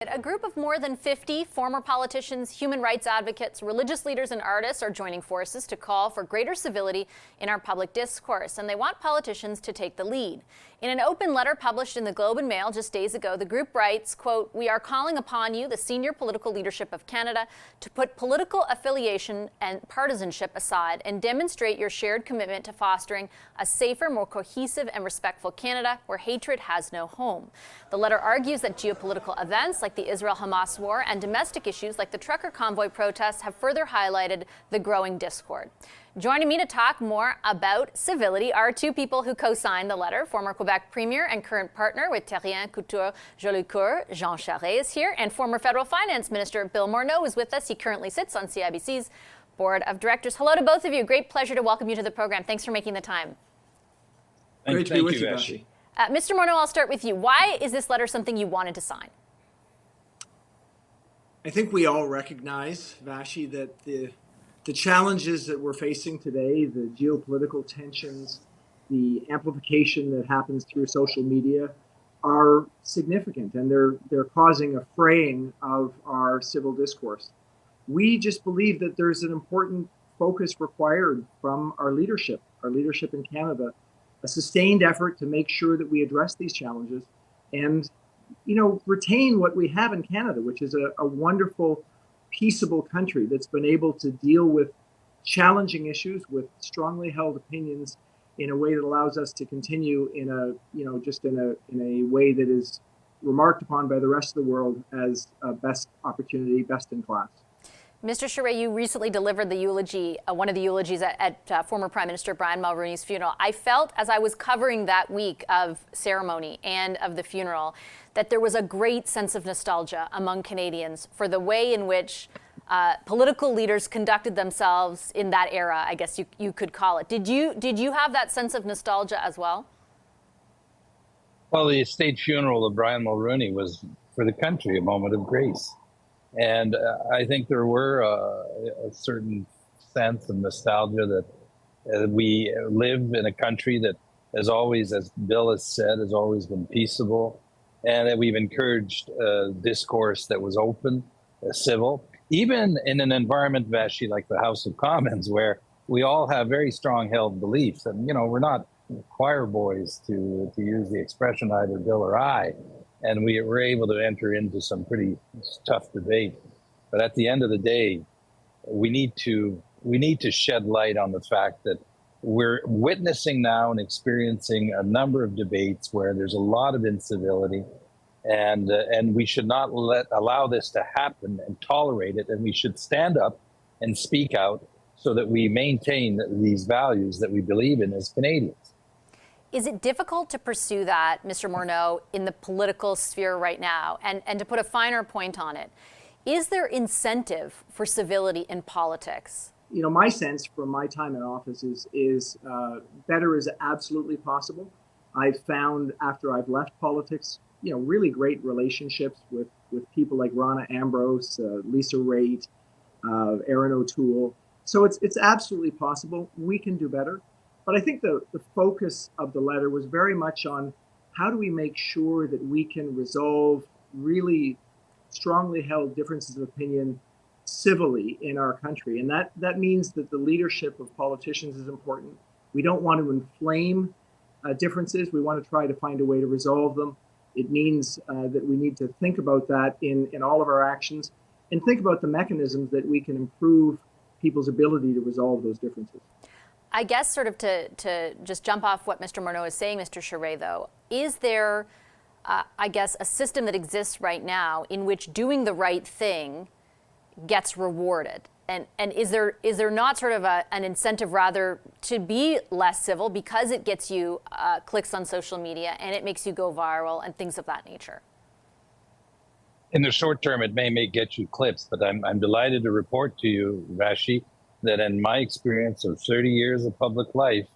Period, a group of more than 50 former politicians, human rights advocates, religious leaders, and artists are joining forces to call for greater civility in our public discourse, and they want politicians to take the lead. In an open letter published in the Globe and Mail just days ago, the group writes, quote, "We are calling upon you, the senior political leadership of Canada, to put political affiliation and partisanship aside and demonstrate your shared commitment to fostering a safer, more cohesive, and respectful Canada where hatred has no home." The letter argues that geopolitical events like the Israel-Hamas war and domestic issues like the trucker convoy protests have further highlighted the growing discord. Joining me to talk more about civility are two people who co-signed the letter. Former Quebec Premier and current partner with Terrien Couture Jolicoeur, Jean Charest, is here, and former Federal Finance Minister Bill Morneau is with us. He currently sits on CIBC's Board of Directors. Hello to both of you. Great pleasure to welcome you to the program. Thanks for making the time. Great to be with you, Vashi. Mr. Morneau, I'll start with you. Why is this letter something you wanted to sign? I think we all recognize, Vashi, that the challenges that we're facing today, the geopolitical tensions, the amplification that happens through social media are significant, and they're causing a fraying of our civil discourse. We just believe that there's an important focus required from our leadership in Canada, a sustained effort to make sure that we address these challenges and, retain what we have in Canada, which is a wonderful, peaceable country that's been able to deal with challenging issues with strongly held opinions in a way that allows us to continue in a way that is remarked upon by the rest of the world as a best opportunity, best in class. Mr. Charest, you recently delivered the eulogy, one of the eulogies at former Prime Minister Brian Mulroney's funeral. I felt, as I was covering that week of ceremony and of the funeral, that there was a great sense of nostalgia among Canadians for the way in which political leaders conducted themselves in that era, I guess you could call it. Did you have that sense of nostalgia as well? Well, the state funeral of Brian Mulroney was, for the country, a moment of grace. And I think there were a certain sense of nostalgia that we live in a country that has always, as Bill has said, has always been peaceable, and that we've encouraged discourse that was open, civil, even in an environment, Vashi, like the House of Commons, where we all have very strong held beliefs. And, we're not choir boys, to use the expression, either Bill or I. And we were able to enter into some pretty tough debate. But at the end of the day, we need to shed light on the fact that we're witnessing now and experiencing a number of debates where there's a lot of incivility, and we should not allow this to happen and tolerate it. And we should stand up and speak out so that we maintain these values that we believe in as Canadians. Is it difficult to pursue that, Mr. Morneau, in the political sphere right now? And to put a finer point on it, is there incentive for civility in politics? My sense from my time in office is better is absolutely possible. I've found after I've left politics, really great relationships with people like Rona Ambrose, Lisa Raitt, Erin O'Toole. So it's absolutely possible. We can do better. But I think the focus of the letter was very much on how do we make sure that we can resolve really strongly held differences of opinion civilly in our country. And that means that the leadership of politicians is important. We don't want to inflame differences. We want to try to find a way to resolve them. It means that we need to think about that in all of our actions and think about the mechanisms that we can improve people's ability to resolve those differences. I guess sort of to just jump off what Mr. Morneau is saying, Mr. Charest, though, is there, I guess, a system that exists right now in which doing the right thing gets rewarded? And is there not sort of an incentive rather to be less civil because it gets you clicks on social media and it makes you go viral and things of that nature? In the short term, it may get you clips, but I'm delighted to report to you, Vashi, that in my experience of 30 years of public life,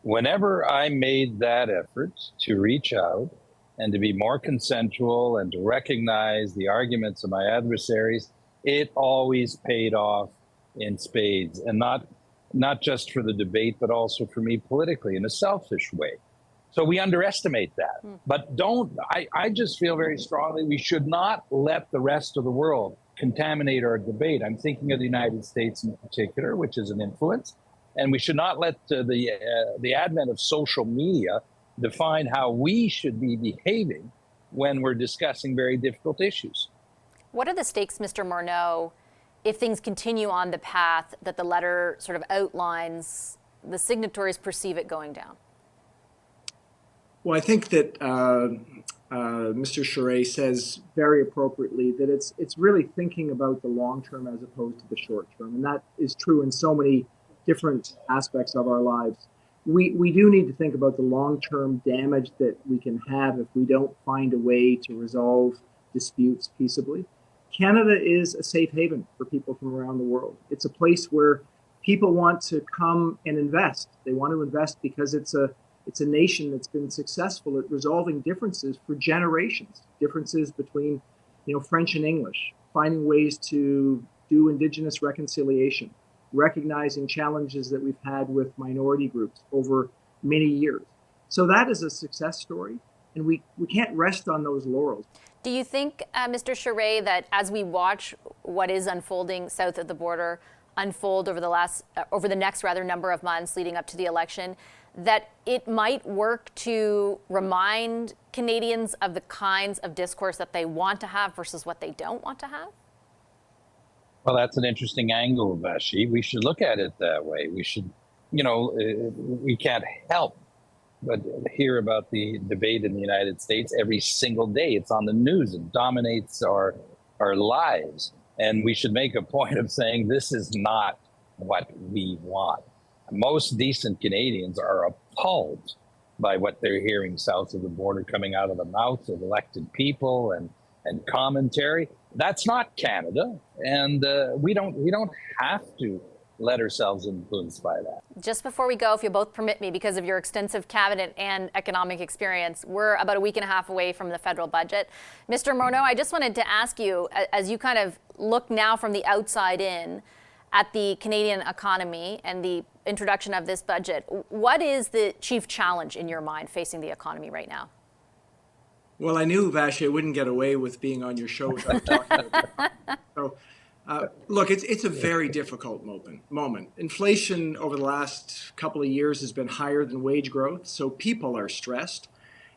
whenever I made that effort to reach out and to be more consensual and to recognize the arguments of my adversaries, it always paid off in spades, and not just for the debate, but also for me politically in a selfish way. So we underestimate that. But I just feel very strongly we should not let the rest of the world contaminate our debate. I'm thinking of the United States in particular, which is an influence. And we should not let the advent of social media define how we should be behaving when we're discussing very difficult issues. What are the stakes, Mr. Morneau, if things continue on the path that the letter sort of outlines, the signatories perceive it going down? Well, I think that Mr. Charest says very appropriately that it's really thinking about the long term as opposed to the short term. And that is true in so many different aspects of our lives. We do need to think about the long-term damage that we can have if we don't find a way to resolve disputes peaceably. Canada is a safe haven for people from around the world. It's a place where people want to come and invest. They want to invest because it's a nation that's been successful at resolving differences for generations, differences between, French and English, finding ways to do Indigenous reconciliation, recognizing challenges that we've had with minority groups over many years. So that is a success story, and we can't rest on those laurels. Do you think, Mr. Charest, that as we watch what is unfolding south of the border unfold over the next number of months leading up to the election, that it might work to remind Canadians of the kinds of discourse that they want to have versus what they don't want to have? Well, that's an interesting angle, Vashi. We should look at it that way. We should, we can't help but hear about the debate in the United States every single day. It's on the news. It dominates our lives. And we should make a point of saying this is not what we want. Most decent Canadians are appalled by what they're hearing south of the border coming out of the mouths of elected people and commentary. That's not Canada, and we don't have to let ourselves influenced by that. Just before we go, if you both permit me, because of your extensive cabinet and economic experience, we're about a week and a half away from the federal budget. Mr. Morneau, I just wanted to ask you, as you kind of look now from the outside in at the Canadian economy and the introduction of this budget, what is the chief challenge in your mind facing the economy right now? Well, I knew, Vashi, I wouldn't get away with being on your show without talking about it. So, look, it's a very difficult moment. Inflation over the last couple of years has been higher than wage growth, so people are stressed.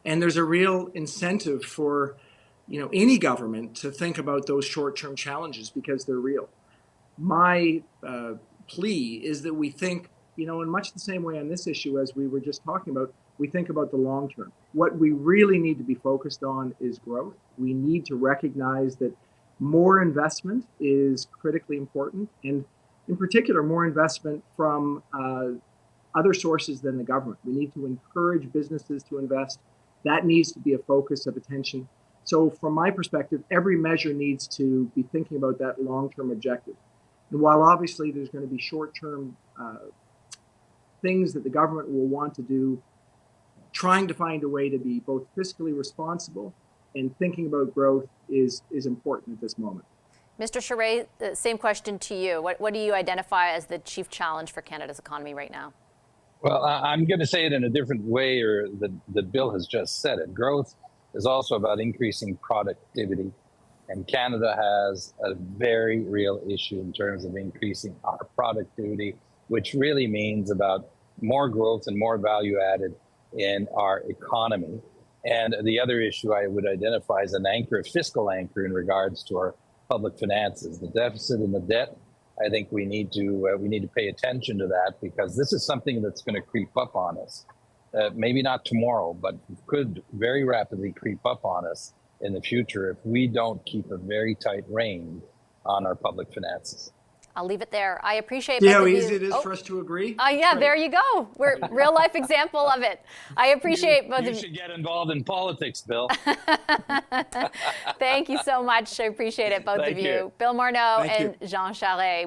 And there's a real incentive for, any government to think about those short-term challenges because they're real. My plea is that we think, in much the same way on this issue as we were just talking about, we think about the long term. What we really need to be focused on is growth. We need to recognize that more investment is critically important, and in particular, more investment from other sources than the government. We need to encourage businesses to invest. That needs to be a focus of attention. So from my perspective, every measure needs to be thinking about that long-term objective. And while obviously there's going to be short-term things that the government will want to do, trying to find a way to be both fiscally responsible and thinking about growth is important at this moment. Mr. Charest, same question to you. What do you identify as the chief challenge for Canada's economy right now? Well, I'm going to say it in a different way, or the bill has just said it. Growth is also about increasing productivity. And Canada has a very real issue in terms of increasing our productivity, which really means about more growth and more value added in our economy. And the other issue I would identify as an anchor, a fiscal anchor in regards to our public finances, the deficit and the debt. I think we need to pay attention to that, because this is something that's going to creep up on us. Maybe not tomorrow, but could very rapidly creep up on us in the future if we don't keep a very tight rein on our public finances. I'll leave it there. I appreciate both how easy it is for us to agree. Yeah, there you go. We're real life example of it. I appreciate both of you. You should get involved in politics, Bill. Thank you so much. I appreciate it, both of you. Bill Morneau and Jean Charest.